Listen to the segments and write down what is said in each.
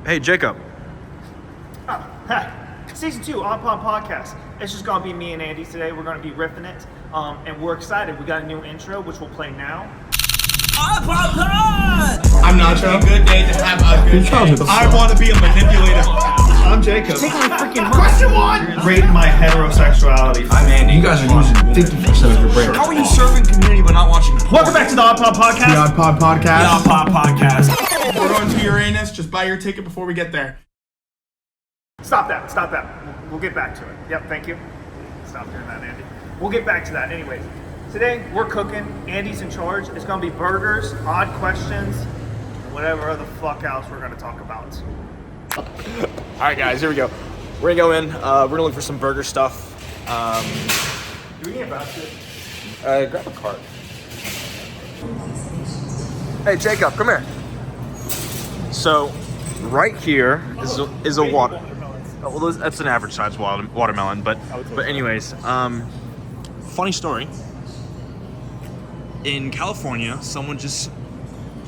Hey, Jacob. Oh, hi. Season 2, OddPodPodcast. It's just gonna be me and Andy today. We're gonna be riffing it, and we're excited. We got a new intro, which we'll play now. I'm Nacho. A good day to have a good day. I want to be a manipulator. I'm Jacob. Question 1! Rate my heterosexuality. I'm Andy. You guys are using 50% of your brain. How are you serving community but not watching porn? Welcome back to the OddPodPodcast. The Odd Podcast. TheOddPodPodcast. We're going to Uranus. Just buy your ticket before we get there. Stop that. We'll get back to it. Yep, thank you. Stop doing that, Andy. We'll get back to that. Anyways, today we're cooking. Andy's in charge. It's gonna be burgers, odd questions, whatever other fuck else we're gonna talk about. All right, guys, here we go. We're gonna go in. We're gonna look for some burger stuff. Do we need a basket? Grab a cart. Hey, Jacob, come here. So, right here is a water. Well, that's an average size watermelon, but anyways, funny story. In California, someone just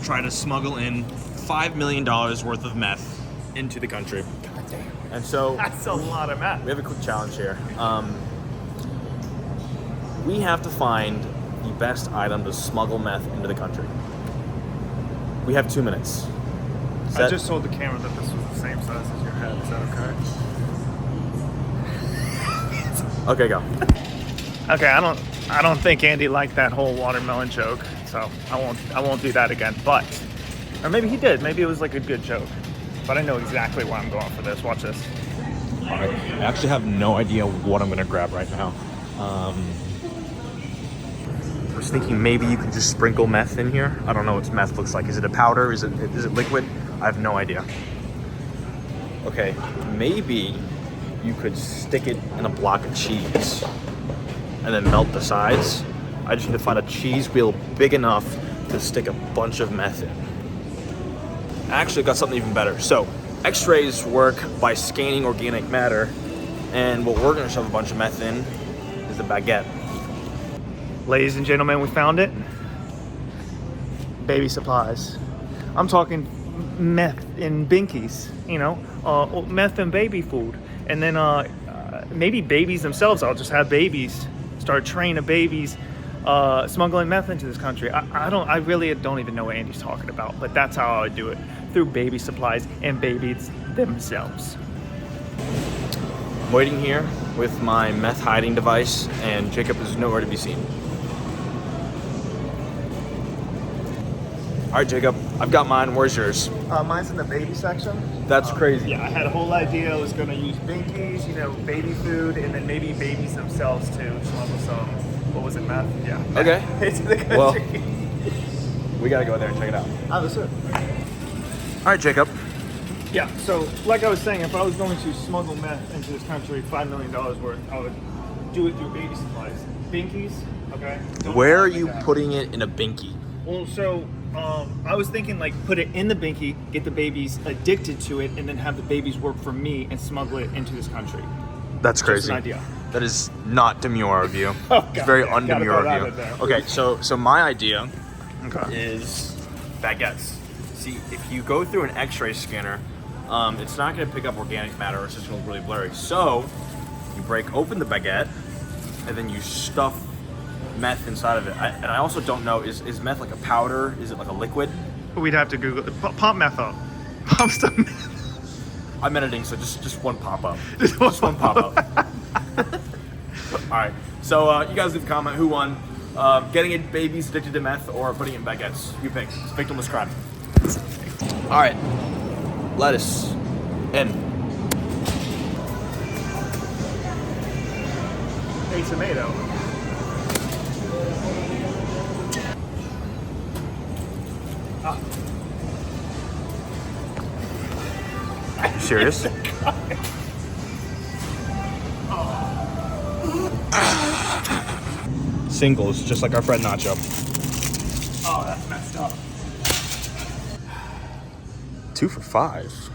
tried to smuggle in $5 million worth of meth into the country. God damn. And so That's a lot of meth. we have a quick challenge here. We have to find the best item to smuggle meth into the country. We have 2 minutes. I just told the camera that this was the same size as your head. Is that okay? Okay, go. Okay, I don't think Andy liked that whole watermelon joke, so I won't do that again. But, or maybe he did. Maybe it was like a good joke. But I know exactly why I'm going for this. Watch this. I actually have no idea what I'm gonna grab right now. I was thinking maybe you could just sprinkle meth in here. I don't know what meth looks like. Is it a powder? Is it liquid? I have no idea. Okay, maybe you could stick it in a block of cheese and then melt the sides. I just need to find a cheese wheel big enough to stick a bunch of meth in. Actually, I've got something even better. So, X-rays work by scanning organic matter, and what we're gonna shove a bunch of meth in is the baguette. Ladies and gentlemen, we found it. Baby supplies. I'm talking meth in binkies, meth and baby food. And then maybe babies themselves. I'll just have babies start training babies smuggling meth into this country. I really don't even know what Andy's talking about, but that's how I would do it, through baby supplies and babies themselves. I'm waiting here with my meth hiding device, and Jacob is nowhere to be seen. All right, Jacob, I've got mine. Where's yours? Mine's in the baby section. That's crazy. Yeah, I had a whole idea. I was going to use binkies, baby food, and then maybe babies themselves too. Smuggle some, what was it, meth? Yeah. Okay. Into the country. Well, we gotta go there and check it out. That's it. All right, Jacob. Yeah, so like I was saying, if I was going to smuggle meth into this country, $5 million worth, I would do it through baby supplies. Binkies, okay? Where are you putting it in a binky? Well, so I was thinking put it in the binky, get the babies addicted to it, and then have the babies work for me and smuggle it into this country. That's crazy. Just an idea. That is not demure of you. Oh, it's very God, gotta undemure throw that of in there. you. Okay, so my idea Okay. is baguettes. See, if you go through an X-ray scanner, it's not going to pick up organic matter. It's just going to look really blurry. So you break open the baguette, and then you stuff meth inside of it. And I also don't know, is meth like a powder? Is it like a liquid? We'd have to Google it. Pop meth up. Pop some meth. I'm editing, so just one pop-up. Just one pop-up. All right, so you guys leave a comment. Who won? Getting it babies addicted to meth or putting it in baguettes? You pick. Victim described. All right, lettuce in. A tomato. You serious? Singles, just like our friend Nacho. Oh, that's messed up. 2 for $5.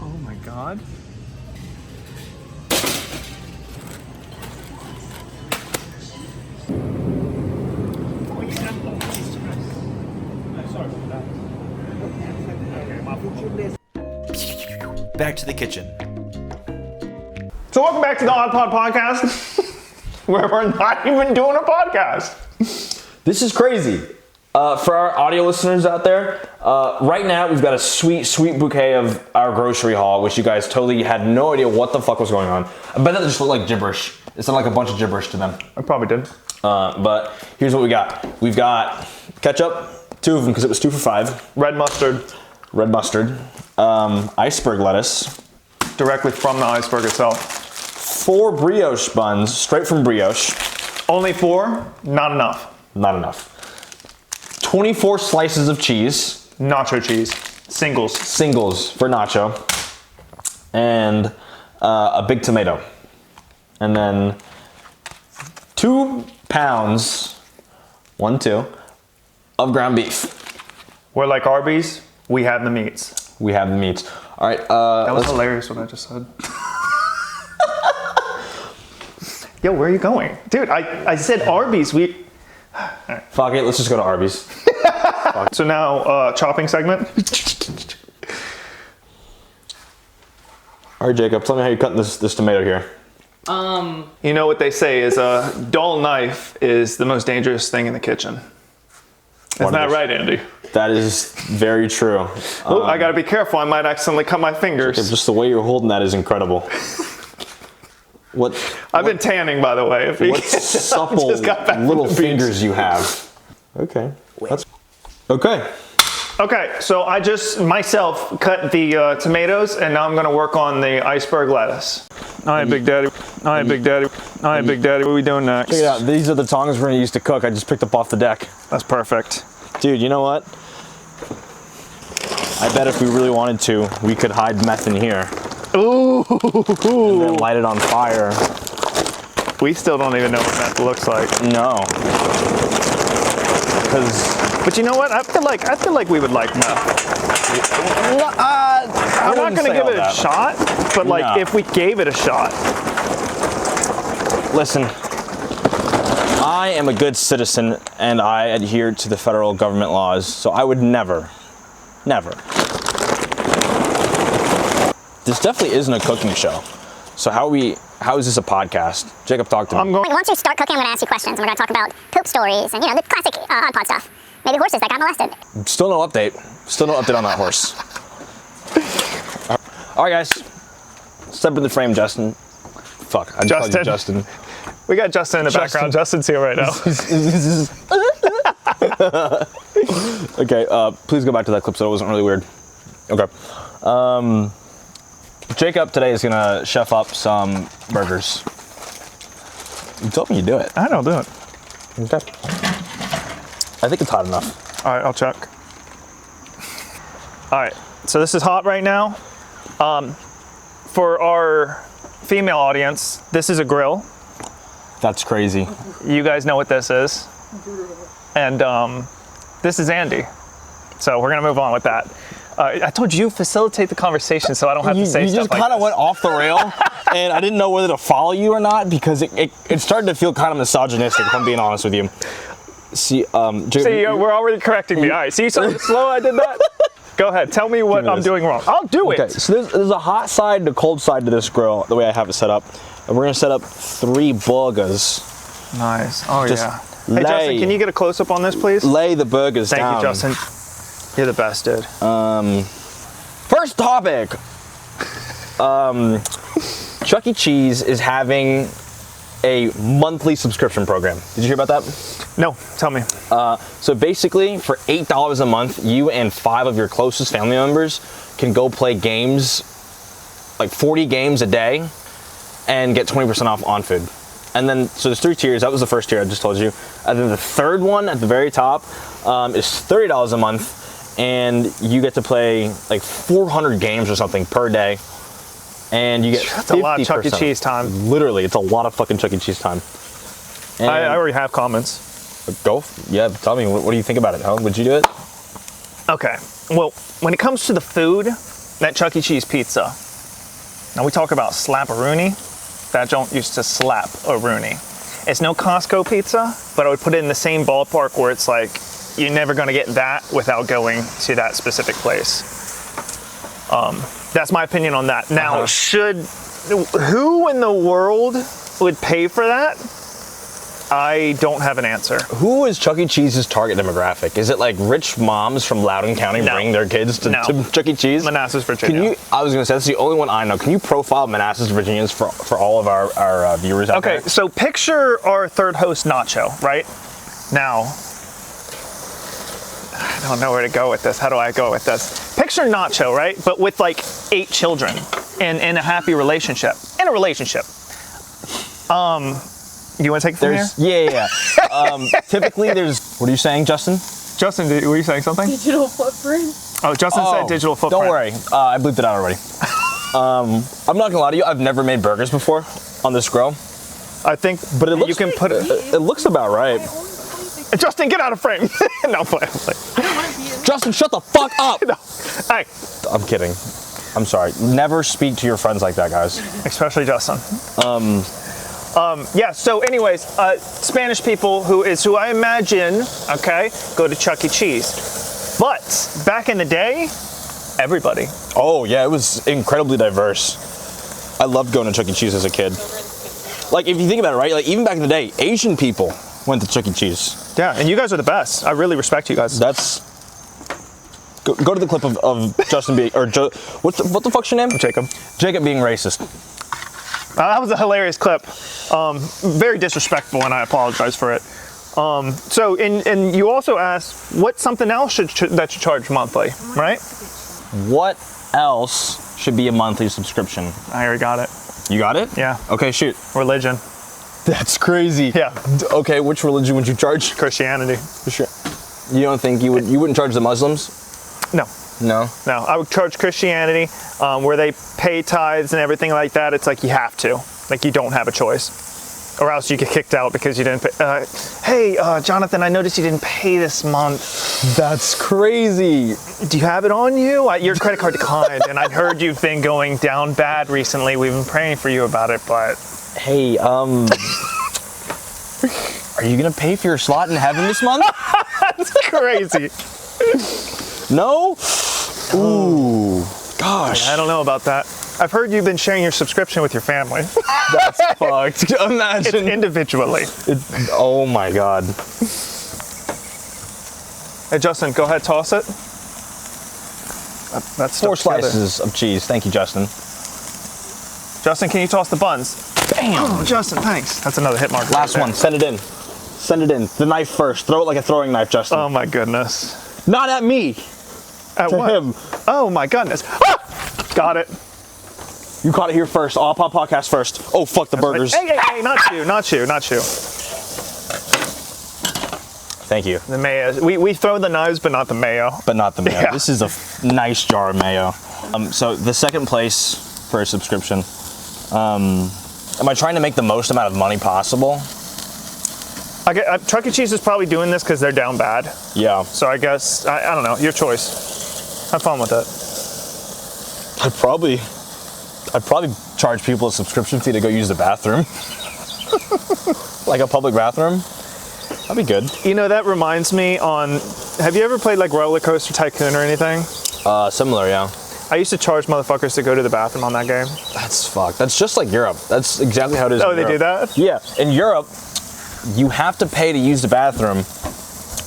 Oh my God. Sorry about that. Okay, my food list. back to the kitchen. So welcome back to the OddPod Podcast, where we're not even doing a podcast. This is crazy. For our audio listeners out there, right now we've got a sweet, sweet bouquet of our grocery haul, which you guys totally had no idea what the fuck was going on. I bet that just looked like gibberish. It sounded like a bunch of gibberish to them. I probably did. But here's what we got. We've got ketchup, 2 of them because it was 2 for $5. Red mustard. Red mustard. Iceberg lettuce. Directly from the iceberg itself. 4 brioche buns, straight from brioche. Only 4? Not enough. Not enough. 24 slices of cheese. Nacho cheese. Singles. Singles for nacho. And a big tomato. And then 2 pounds, 1, 2, of ground beef. We're like Arby's. We have the meats. We have the meats. All right. That was hilarious what I just said. Yo, where are you going? Dude, I said Arby's. Fuck it, let's just go to Arby's. So now, chopping segment. All right, Jacob, tell me how you're cutting this tomato here. You know what they say is a dull knife is the most dangerous thing in the kitchen. Isn't that right, Andy? That is very true. Oh, I gotta be careful. I might accidentally cut my fingers. Just the way you're holding that is incredible. I've been tanning, by the way. What supple little fingers you have. Okay. Okay. Okay, so I just myself cut the tomatoes, and now I'm gonna work on the iceberg lettuce. All right, Big Daddy. All right, Big Daddy. All right, Big Daddy. What are we doing next? Check it out. These are the tongs we're gonna use to cook. I just picked up off the deck. That's perfect. Dude, you know what? I bet if we really wanted to, we could hide meth in here. Ooh. And then light it on fire. We still don't even know what meth looks like. No. But you know what? I feel like we would like meth. I'm not gonna give it a shot, but like if we gave it a shot. Listen, I am a good citizen and I adhere to the federal government laws, so I would never. This definitely isn't a cooking show. So how is this a podcast? Jacob, talk to me. Once you start cooking, I'm going to ask you questions, and we're going to talk about poop stories and, the classic OddPod stuff. Maybe horses that got molested. Still no update. Still no update on that horse. All right, guys. Step in the frame, Justin. Fuck, I just called you Justin. We got Justin in the background. Justin's here right now. Okay, please go back to that clip so it wasn't really weird. Okay. Jacob today is gonna chef up some burgers. You told me you do it. I don't do it. Okay. I think it's hot enough. All right, I'll check. All right, so this is hot right now. For our female audience, this is a grill. That's crazy. You guys know what this is. And this is Andy. So we're gonna move on with that. I told you facilitate the conversation so I don't have to say stuff like this. You just kind of went off the rail, and I didn't know whether to follow you or not because it started to feel kind of misogynistic, if I'm being honest with you. See, we're already correcting me. All right, see how slow I did that? Go ahead, tell me what I'm doing wrong. I'll do it. Okay, so there's a hot side and a cold side to this grill, the way I have it set up. And we're gonna set up 3 burgers. Nice, oh yeah. Hey Justin, can you get a close-up on this, please? Lay the burgers down. Thank you, Justin. You're the best, dude. First topic. Chuck E. Cheese is having a monthly subscription program. Did you hear about that? No, tell me. So basically, for $8 a month, you and 5 of your closest family members can go play games, like 40 games a day, and get 20% off on food. And then, so there's 3 tiers. That was the first tier I just told you. And then the third one at the very top is $30 a month. And you get to play like 400 games or something per day. And you get 50%. That's a lot of Chuck E. Cheese time. Literally, it's a lot of fucking Chuck E. Cheese time. And I already have comments. Go. Yeah, tell me, what do you think about it? Huh? Would you do it? Okay. Well, when it comes to the food, that Chuck E. Cheese pizza. Now we talk about slap-a-rooney. That don't used to slap a rooney. It's no Costco pizza, but I would put it in the same ballpark where it's like, you're never gonna get that without going to that specific place. That's my opinion on that. Now, who in the world would pay for that? I don't have an answer. Who is Chuck E. Cheese's target demographic? Is it like rich moms from Loudoun County bring their kids to Chuck E. Cheese? Manassas, Virginia. I was going to say, that's the only one I know. Can you profile Manassas, Virginians for all of our viewers out there? Okay, so picture our third host, Nacho, right? Now, I don't know where to go with this. How do I go with this? Picture Nacho, right? But with like 8 children and in a happy relationship. In a relationship. You want to take it from here? Yeah. Typically, there's. What are you saying, Justin? Justin, were you saying something? Digital footprint. Oh, Justin said digital footprint. Don't worry. I bleeped it out already. I'm not gonna lie to you. I've never made burgers before on this grill. I think, but it looks, you can put it. It looks about right. Justin, get out of frame. No, play. Justin, shut the fuck up. No. Hey. I'm kidding. I'm sorry. Never speak to your friends like that, guys. Especially Justin. Yeah, so anyways, Spanish people who I imagine, okay, go to Chuck E. Cheese. But back in the day, everybody. Oh, yeah, it was incredibly diverse. I loved going to Chuck E. Cheese as a kid. Like, if you think about it, right, like, even back in the day, Asian people went to Chuck E. Cheese. Yeah, and you guys are the best. I really respect you guys. That's... Go to the clip of Justin being... Or what the fuck's your name? Jacob. Jacob being racist. That was a hilarious clip. Very disrespectful, and I apologize for it. So, and you also asked, what's something else that you charge monthly, right? What else should be a monthly subscription? I already got it. You got it? Yeah. Okay, shoot. Religion. That's crazy. Yeah. Okay, which religion would you charge? Christianity. For sure. You don't think you wouldn't charge the Muslims? No. No? No, I would charge Christianity, where they pay tithes and everything like that. It's like you have to. Like you don't have a choice. Or else you get kicked out because you didn't pay. Hey, Jonathan, I noticed you didn't pay this month. That's crazy. Do you have it on you? Your credit card declined, and I heard you've been going down bad recently. We've been praying for you about it, but... Hey, are you going to pay for your slot in heaven this month? That's crazy. No? Ooh, gosh. Yeah, I don't know about that. I've heard you've been sharing your subscription with your family. That's fucked. Imagine. Individually. Oh my God. Hey, Justin, go ahead, toss it. That's 4 slices of cheese. Thank you, Justin. Justin, can you toss the buns? Bam! Oh, Justin, thanks. That's another hit mark. Last one. Send it in. Send it in. The knife first. Throw it like a throwing knife, Justin. Oh my goodness. Not at me. At to what? him. Oh my goodness. Ah! Got it. You caught it here first. OddPodPodcast first. Oh, fuck the burgers. Hey, not you. Thank you. The mayo. We throw the knives, but not the mayo. But not the mayo. Yeah. This is a nice jar of mayo. So the second place for a subscription. Am I trying to make the most amount of money possible? Chuck E. Cheese is probably doing this because they're down bad. Yeah. So I guess, I don't know, your choice. Have fun with it. I'd probably charge people a subscription fee to go use the bathroom. Like a public bathroom. That'd be good. You know, that reminds me have you ever played like Roller Coaster Tycoon or anything? Similar, yeah. I used to charge motherfuckers to go to the bathroom on that game. That's fucked. That's just like Europe. That's exactly how it is in they Europe. do that? Yeah. In Europe, you have to pay to use the bathroom,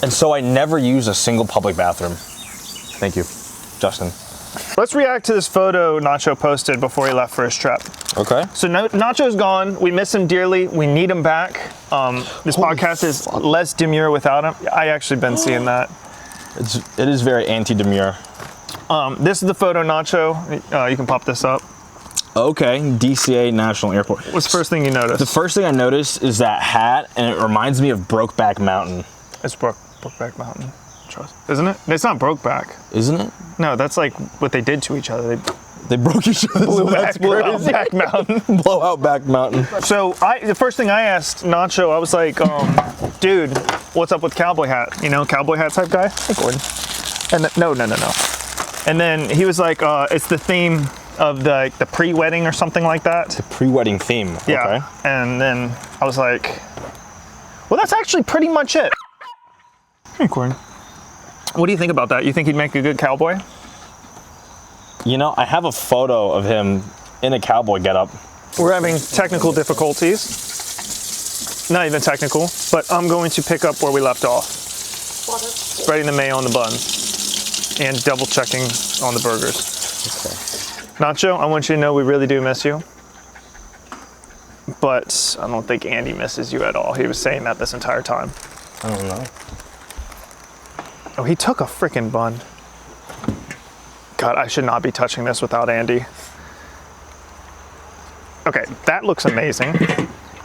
and so I never use a single public bathroom. Thank you, Justin. Let's react to this photo Nacho posted before he left for his trip. Okay. So Nacho's gone. We miss him dearly. We need him back. This podcast is less demure without him. I actually been seeing that. It is very anti-demure. This is the photo, Nacho. You can pop this up. Okay, DCA National Airport. What's the first thing you noticed? The first thing I noticed is that hat, and it reminds me of Brokeback Mountain. It's Brokeback Mountain, isn't it? It's not Brokeback. Isn't it? No, that's like what they did to each other. They broke each other's Blew out Back Mountain. Blow out Back Mountain. So the first thing I asked Nacho, I was like, dude, what's up with cowboy hat? You know, cowboy hat type guy? Hey, Gordon. And no. And then he was like, it's the theme of the pre-wedding or something like that. The pre-wedding theme. Yeah. Okay. And then I was like, well, that's actually pretty much it. Hey, Gordon. What do you think about that? You think he'd make a good cowboy? You know, I have a photo of him in a cowboy getup. We're having technical difficulties. Not even technical, but I'm going to pick up where we left off. Spreading the mayo on the buns and double checking on the burgers. Okay. Nacho, I want you to know we really do miss you. But I don't think Andy misses you at all. He was saying that this entire time. I don't know. Oh, he took a freaking bun. God, I should not be touching this without Andy. Okay, that looks amazing.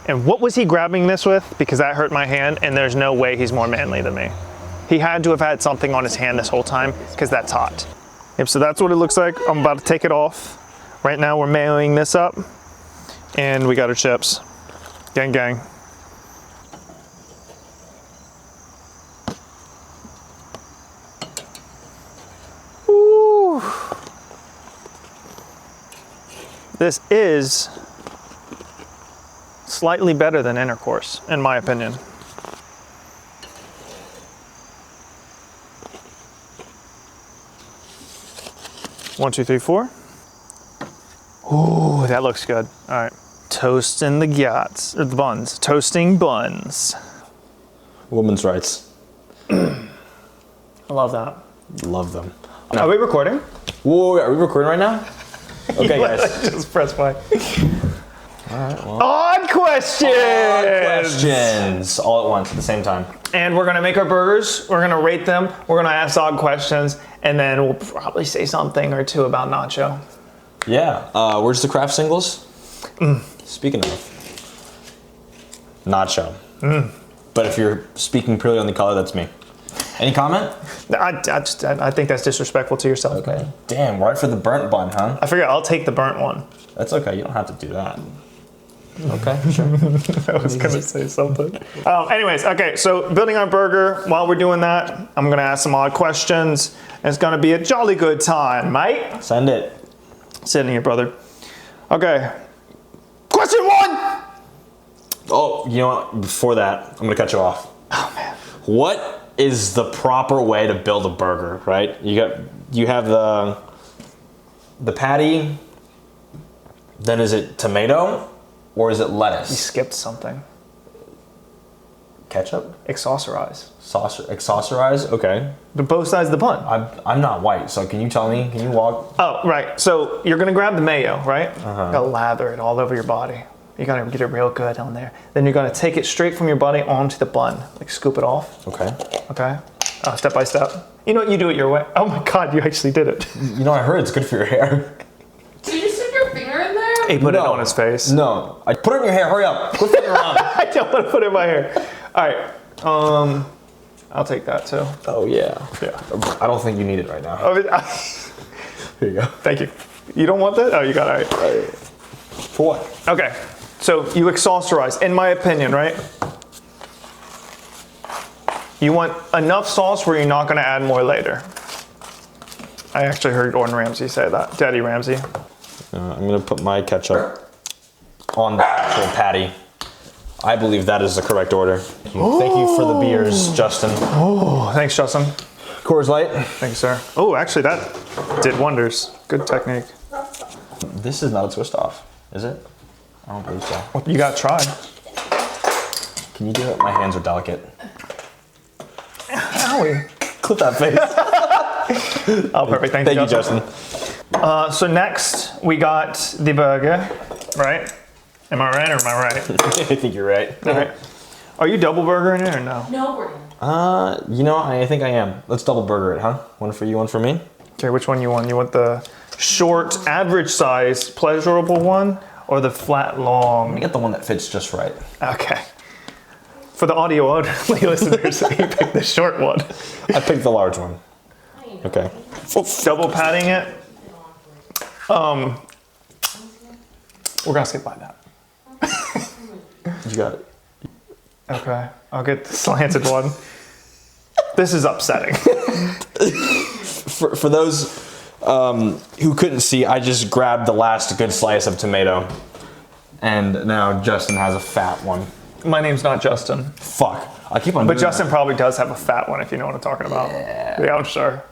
And what was he grabbing this with? Because that hurt my hand, and there's no way he's more manly than me. He had to have had something on his hand this whole time, because that's hot. Yep, so that's what it looks like. I'm about to take it off. Right now we're mayoing this up, and we got our chips. Gang, gang. Ooh. This is slightly better than intercourse, in my opinion. One, two, three, four. Ooh, that looks good. All right. Toasting the guts, or the buns. Toasting buns. Women's rights. I love that. Love them. Are we recording? Whoa, are we recording right now? Okay, guys. Just press play. All right, well. Odd questions! Odd questions. All at once at the same time. And we're gonna make our burgers, we're gonna rate them, we're gonna ask odd questions, and then we'll probably say something or two about Nacho. Yeah. Where's the craft singles? Speaking of. Nacho. But if you're speaking purely on the color, that's me. Any comment? I think that's disrespectful to yourself. Okay. Damn, right for the burnt bun, huh? I figure I'll take the burnt one. That's okay, you don't have to do that. Okay, sure. I was gonna say something. Anyways, okay, so building our burger, while we're doing that, I'm gonna ask some odd questions. And it's gonna be a jolly good time, mate. Send it. Sitting here, brother. Okay. Question one! Oh, you know what? Before that, I'm gonna cut you off. Oh, man. What is the proper way to build a burger, right? You have the patty, then is it tomato, or is it You lettuce? skipped something. Ketchup? Accessorize. Accessorize? Okay. But both sides of the bun. I'm not white, so can you tell me? Can you walk? Oh, right. So you're gonna grab the mayo, right? You gotta lather it all over your body. You gotta get it real good on there. Then you're gonna take it straight from your body onto the bun. Like scoop it off. Okay. Okay. Step by step. You know what? You do it your way. Oh my God, you actually did it. You know, I heard it's good for your hair. Did you stick your finger in there? He put it on his face. No. I put it in your hair, hurry up. Quit flipping around. I don't want to put it in my hair. All right. I'll take that too. Oh, yeah. Yeah. I don't think you need it right now. Oh, Here you go. thank you. You don't want that? Oh, you got it. All right. For what? Okay. So you accessorize, in my opinion, right? You want enough sauce where you're not going to add more later. I actually heard Gordon Ramsay say that. Daddy Ramsay. I'm gonna put my ketchup on the actual patty. I believe that is the correct order. Thank you for the beers, Justin. Oh, thanks, Justin. Coors Light. Thank you, sir. Oh, actually, that did wonders. Good technique. This is not a twist off, is it? I don't believe so. Well, you got to try. Can you do it? My hands are delicate. Owie. Clip that face. Oh, perfect. Thank Thank you, you, Justin. So next, we got the burger, right? Am I right or am I right? I think you're right. All right. Are you double burgering it or no? No, we're done. You know, I think I am. Let's double burger it, huh? One for you, one for me. Okay, which one you want? You want the short, average size, pleasurable one, or the flat, long? I get the one that fits just right. Okay. For the audio only listeners, you picked the short one. I picked the large one. Okay. Double patting it. We're gonna skip by that. You got it. Okay, I'll get the slanted one. This is upsetting. For those who couldn't see, I just grabbed the last good slice of tomato. And now Justin has a fat one. My name's not Justin. Fuck. I keep on But doing Justin that. probably does have a fat one if you know what I'm talking about. Yeah, I'm sure.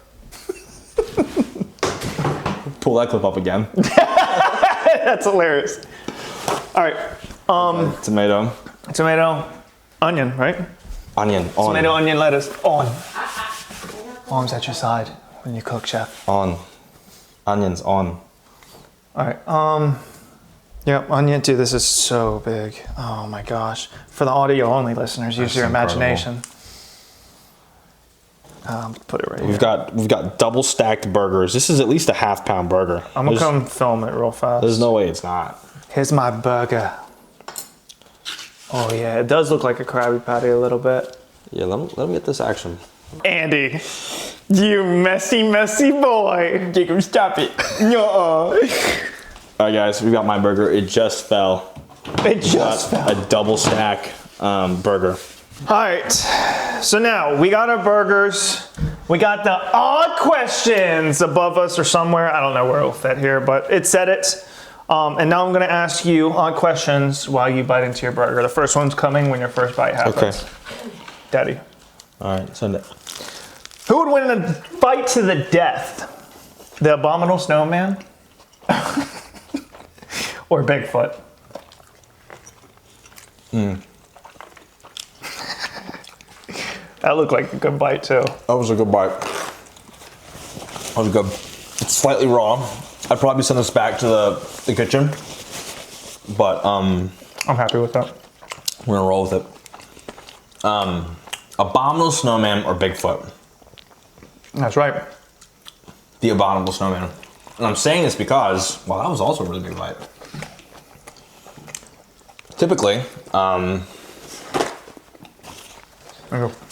Pull that clip up again. That's hilarious. All right. Tomato. Tomato, onion, right? Onion. On. Tomato, onion, lettuce. On. Arms at your side when you cook, chef. On. Onions on. All right. Yeah, onion. Dude, this is so big. Oh my gosh. For the audio only listeners, use your imagination. Put it right here. We've got double stacked burgers. This is at least a half-pound burger. I'm gonna come film it real fast. There's no way it's not. Here's my burger. Oh yeah, it does look like a Krabby Patty a little bit. Yeah, let me get this action. Andy, you messy, messy boy. Jacob, stop it. No. All right, guys, we got my burger. It just fell. It just fell. A double stack burger. All right, so now we got our burgers. We got the odd questions above us or somewhere. I don't know where it'll fit here, but it said it. And now I'm gonna ask you odd questions while you bite into your burger. The first one's coming when your first bite happens. Okay. Daddy. All right, send it. Who would win in a fight to the death? The Abominable Snowman or Bigfoot? That looked like a good bite too. That was a good bite. That was good. It's slightly raw. I'd probably send this back to the kitchen, but I'm happy with that. we're gonna roll with it. Abominable Snowman or Bigfoot? That's right. The Abominable Snowman. And I'm saying this because, well, that was also a really big bite. Typically, a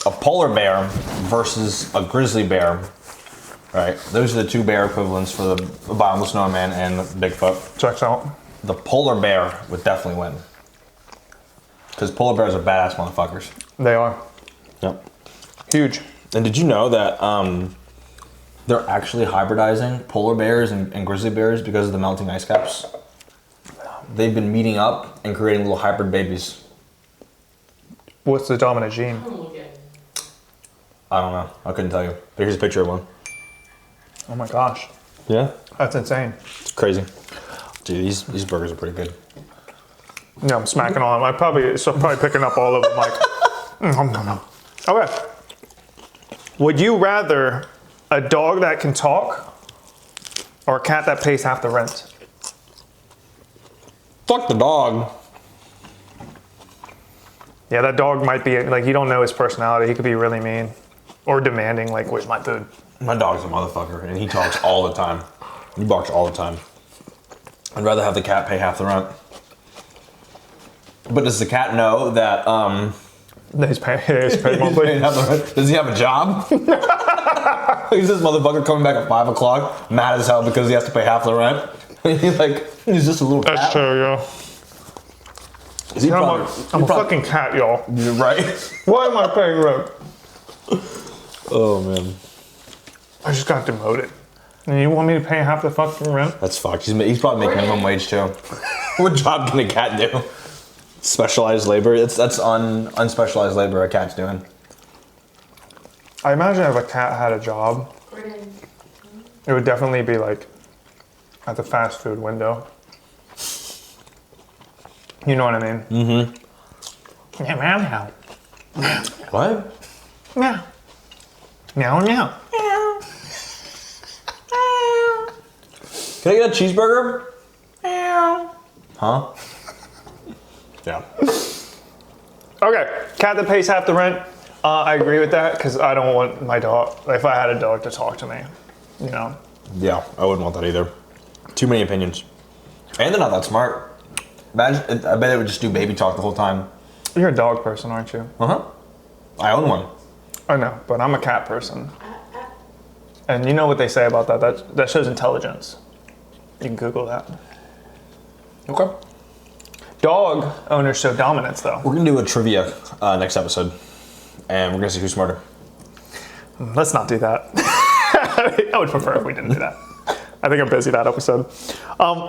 polar bear versus a grizzly bear, right? Those are the two bear equivalents for the Abominable Snowman and Bigfoot. Checks out. The polar bear would definitely win. Because polar bears are badass motherfuckers. They are. Yep. Huge. And did you know that they're actually hybridizing polar bears and grizzly bears because of the melting ice caps? They've been meeting up and creating little hybrid babies. What's the dominant gene? I don't know. I couldn't tell you. But here's a picture of one. Oh my gosh. Yeah? That's insane. It's crazy. Dude, these burgers are pretty good. Yeah, I'm smacking on them. Probably picking up all of them like, no. Okay. Would you rather a dog that can talk or a cat that pays half the rent? Fuck the dog. Yeah, that dog might be, like, you don't know his personality. He could be really mean or demanding, like, where's my food? My dog's a motherfucker, and he talks all the time. He barks all the time. I'd rather have the cat pay half the rent. But does the cat know that, He's paying monthly. does he have a job? Is this motherfucker coming back at 5 o'clock, mad as hell because he has to pay half the rent? He's just a little cat. That's true, yeah. Is he I'm a fucking cat, y'all. You're right. Why am I paying rent? Oh, man. I just got demoted. And you want me to pay half the fucking rent? That's fucked. He's probably making minimum wage, too. What job can a cat do? Specialized labor? That's unspecialized labor a cat's doing. I imagine if a cat had a job, it would definitely be like at the fast food window. You know what I mean? Mm-hmm. Yeah, meow, meow. What? Meow. Meow, meow. Can I get a cheeseburger? Meow. Huh? Yeah. Okay, cat that pays half the rent. I agree with that because I don't want my dog, if I had a dog, to talk to me, you know? Yeah, I wouldn't want that either. Too many opinions. And they're not that smart. Imagine, I bet it would just do baby talk the whole time. You're a dog person, aren't you? Uh-huh. I own one. I know, but I'm a cat person. And you know what they say about that? That shows intelligence. You can Google that. Okay. Dog owners show dominance, though. We're gonna do a trivia next episode, and we're gonna see who's smarter. Let's not do that. I would prefer if we didn't do that. I think I'm busy that episode.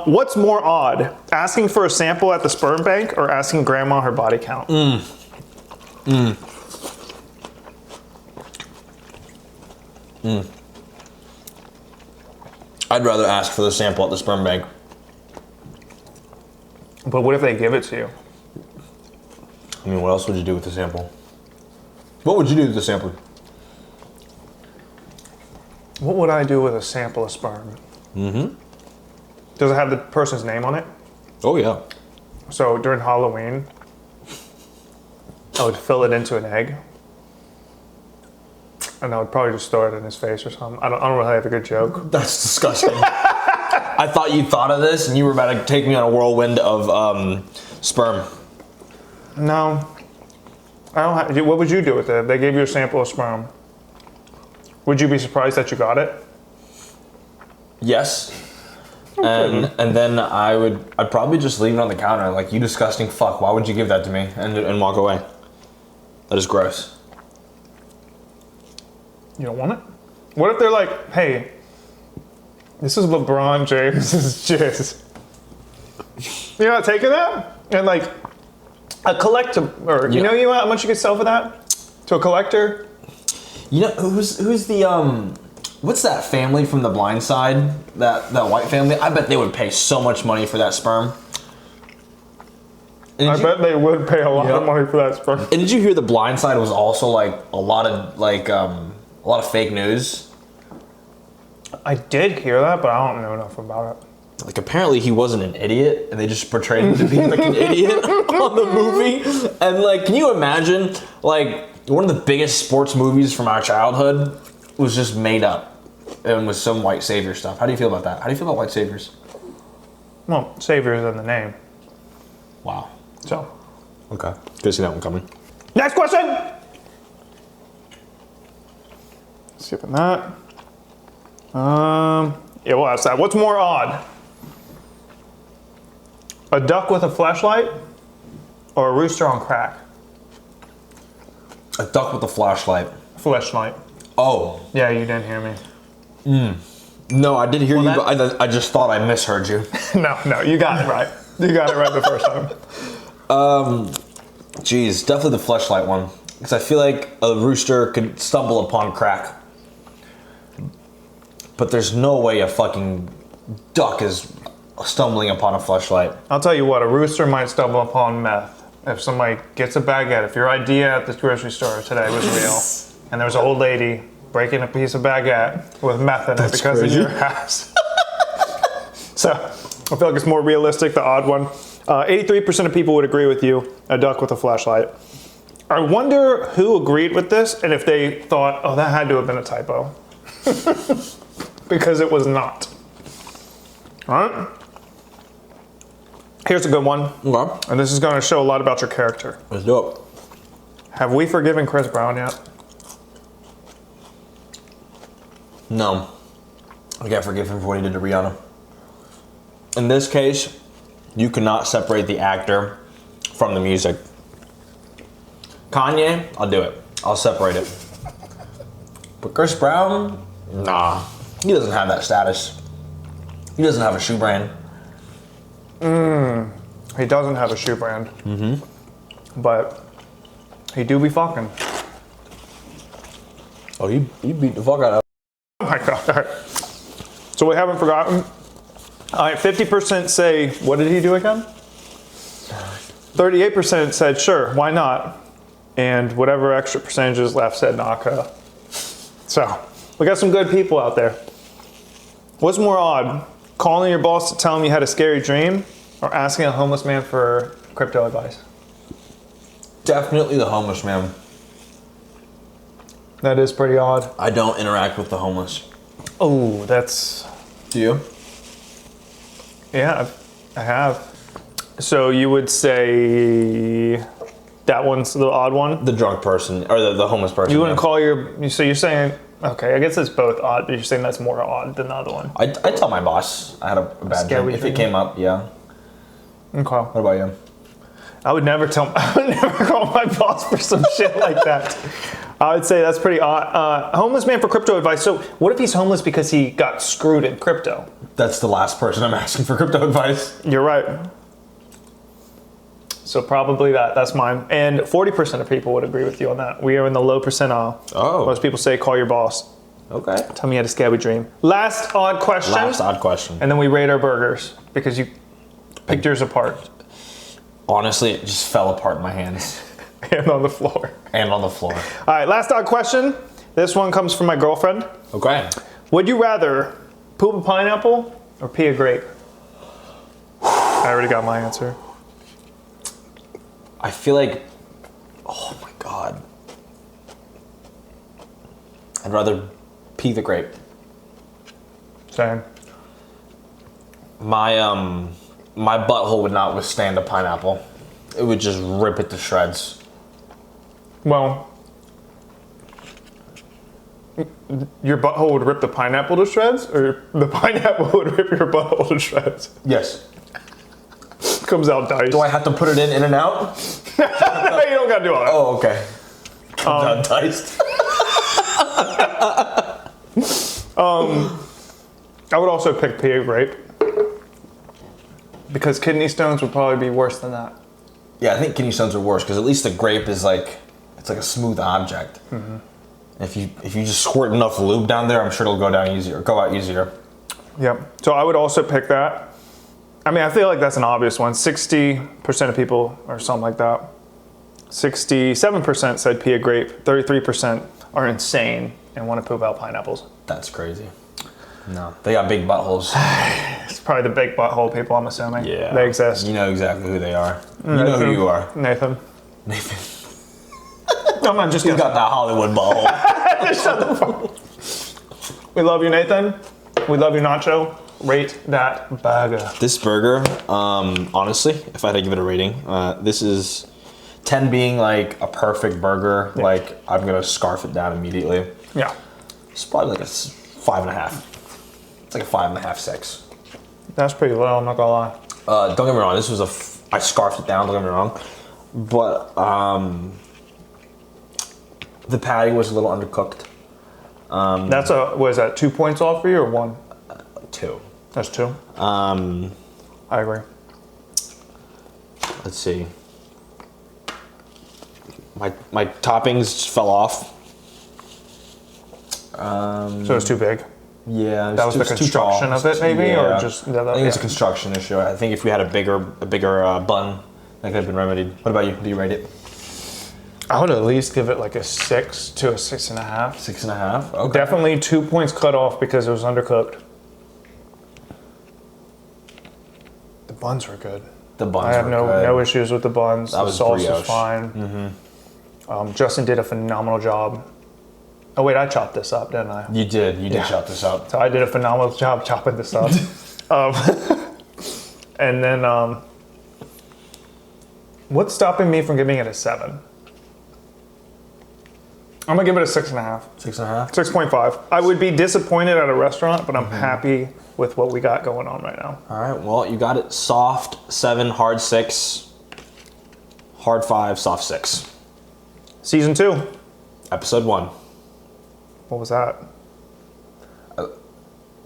What's more odd? Asking for a sample at the sperm bank or asking grandma her body count? I'd rather ask for the sample at the sperm bank. But what if they give it to you? I mean, what else would you do with the sample? What would you do with the sample? What would I do with a sample of sperm? Mm-hmm. Does it have the person's name on it? Oh, yeah. So during Halloween, I would fill it into an egg. And I would probably just throw it in his face or something. I don't really have a good joke. That's disgusting. I thought you thought of this and you were about to take me on a whirlwind of sperm. No. I don't have, what would you do with it if they gave you a sample of sperm? Would you be surprised that you got it? Yes. And then I'd probably just leave it on the counter. Like, you disgusting fuck, why would you give that to me? And walk away. That is gross. You don't want it? What if they're like, hey, this is LeBron James' jizz. You're not taking that? And like, a collector, or you know how much you could sell for that? To a collector? You know, who's the, what's that family from The Blind Side? That white family? I bet they would pay so much money for that sperm. I bet they would pay a lot of money for that sperm. And did you hear The Blind Side was also like a lot of fake news? I did hear that, but I don't know enough about it. Like, apparently he wasn't an idiot, and they just portrayed him to be like an idiot on the movie. And like, can you imagine, like, one of the biggest sports movies from our childhood was just made up and with some white savior stuff. How do you feel about that? How do you feel about white saviors? Well, savior is in the name. Wow. So. Okay. Good to see that one coming. Next question! Skipping that. Yeah, we'll ask that. What's more odd? A duck with a flashlight or a rooster on crack? A duck with a flashlight. Flashlight. Oh. Yeah, you didn't hear me. No, I did hear you, but I just thought I misheard you. No, you got it right. You got it right the first time. Geez, definitely the fleshlight one. Because I feel like a rooster could stumble upon crack. But there's no way a fucking duck is stumbling upon a fleshlight. I'll tell you what, a rooster might stumble upon meth. If somebody gets a baguette, if your idea at the grocery store today was real, and there was an old lady breaking a piece of baguette with meth in it because of your house. So, I feel like it's more realistic, the odd one. 83% of people would agree with you, a duck with a flashlight. I wonder who agreed with this and if they thought, oh, that had to have been a typo. Because it was not. All right? Here's a good one. Okay. And this is going to show a lot about your character. Let's do it. Have we forgiven Chris Brown yet? No. I can't forgive him for what he did to Rihanna. In this case, you cannot separate the actor from the music. Kanye, I'll do it. I'll separate it. But Chris Brown, nah. He doesn't have that status. He doesn't have a shoe brand. He doesn't have a shoe brand. Mm-hmm. But he do be fucking. Oh, he beat the fuck out of. Oh my God. All right. So we haven't forgotten. All right, 50% say, what did he do again? 38% said, sure, why not? And whatever extra percentages left said Nacho. So, we got some good people out there. What's more odd? Calling your boss to tell him you had a scary dream or asking a homeless man for crypto advice? Definitely the homeless man. That is pretty odd. I don't interact with the homeless. Oh, that's... Do you? Yeah, I have. So you would say that one's the odd one? The drunk person, or the homeless person. You wouldn't call your... So you're saying... Okay, I guess it's both odd, but you're saying that's more odd than the other one. I tell my boss I had a bad dream. If it came up, yeah. Okay. What about you? I would never call my boss for some shit like that. I would say that's pretty odd. Homeless man for crypto advice. So what if he's homeless because he got screwed in crypto? That's the last person I'm asking for crypto advice. You're right. So probably that's mine. And 40% of people would agree with you on that. We are in the low percentile. Oh. Most people say call your boss. Okay. Tell me you had a scabby dream. Last odd question. Last odd question. And then we rate our burgers because you picked yours apart. Honestly, it just fell apart in my hands. And on the floor. And on the floor. All right, last odd question. This one comes from my girlfriend. Okay. Would you rather poop a pineapple or pee a grape? I already got my answer. I feel like, oh my God. I'd rather pee the grape. Same. My butthole would not withstand a pineapple. It would just rip it to shreds. Well, your butthole would rip the pineapple to shreds, or the pineapple would rip your butthole to shreds? Yes. Comes out diced. Do I have to put it in and out? You don't gotta do all that. Oh, okay. Comes out diced. I would also pick pea or grape. Because kidney stones would probably be worse than that. Yeah, I think kidney stones are worse because at least the grape is like, it's like a smooth object. Mm-hmm. If you just squirt enough lube down there, I'm sure it'll go out easier. Yep. So I would also pick that. I mean, I feel like that's an obvious one. 60% of people, or something like that. 67% said pea a grape. 33% are insane and want to poop out pineapples. That's crazy. No, they got big buttholes. It's probably the big butthole people, I'm assuming. Yeah. They exist. You know exactly who they are. You know who you are. Nathan. Nathan. No, man, just You got that Hollywood butthole. Shut the fuck. We love you, Nathan. We love you, Nacho. Rate that burger. This burger, honestly, if I had to give it a rating, this is 10 being like a perfect burger. Yeah. Like, I'm going to scarf it down immediately. Yeah. It's probably like a 5.5. It's like a 5.5, 6. That's pretty low, I'm not gonna lie. Don't get me wrong, this was I scarfed it down, don't get me wrong. But the patty was a little undercooked. Was that 2 points off for you or 1? 2. That's 2. I agree. Let's see. My toppings just fell off. So it's too big. Yeah, that was the construction of it, maybe, yeah. or just. I think it's a construction issue. I think if we had a bigger bun, that could have been remedied. What about you? Do you rate it? I would at least give it like a 6 to a 6.5. 6.5. Okay. Definitely 2 points cut off because it was undercooked. The buns were good. The buns. I have were good. no issues with the buns. That The sauce brioche. was fine. Mm-hmm. Justin did a phenomenal job. Oh wait, I chopped this up, didn't I? You did. You did chop this up. So I did a phenomenal job chopping this up. And then, what's stopping me from giving it a 7? I'm gonna give it a 6.5. 6.5? 6.5. I would be disappointed at a restaurant, but I'm happy with what we got going on right now. All right. Well, you got it. Soft 7, hard 6, hard 5, soft 6. Season 2. Episode 1. What was that?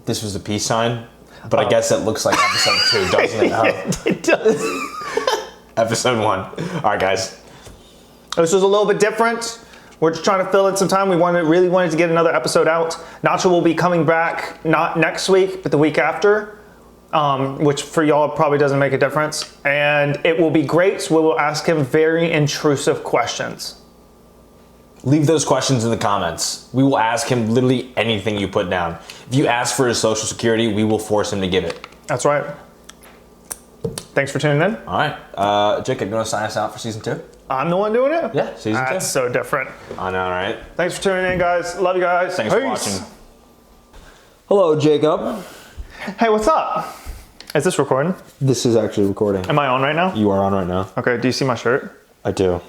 This was the peace sign, but I guess it looks like episode 2, doesn't it? It does. Episode 1. All right, guys. This was a little bit different. We're just trying to fill in some time. We really wanted to get another episode out. Nacho will be coming back not next week, but the week after, which for y'all probably doesn't make a difference. And it will be great. So we will ask him very intrusive questions. Leave those questions in the comments. We will ask him literally anything you put down. If you ask for his social security, we will force him to give it. That's right. Thanks for tuning in. All right. Jacob, you want to sign us out for season 2? I'm the one doing it? Yeah, season 2. That's so different. I know, right? Thanks for tuning in, guys. Love you guys. Thanks for Peace. watching. Hello, Jacob. Hey, what's up? Is this recording? This is actually recording. Am I on right now? You are on right now. Okay, do you see my shirt? I do.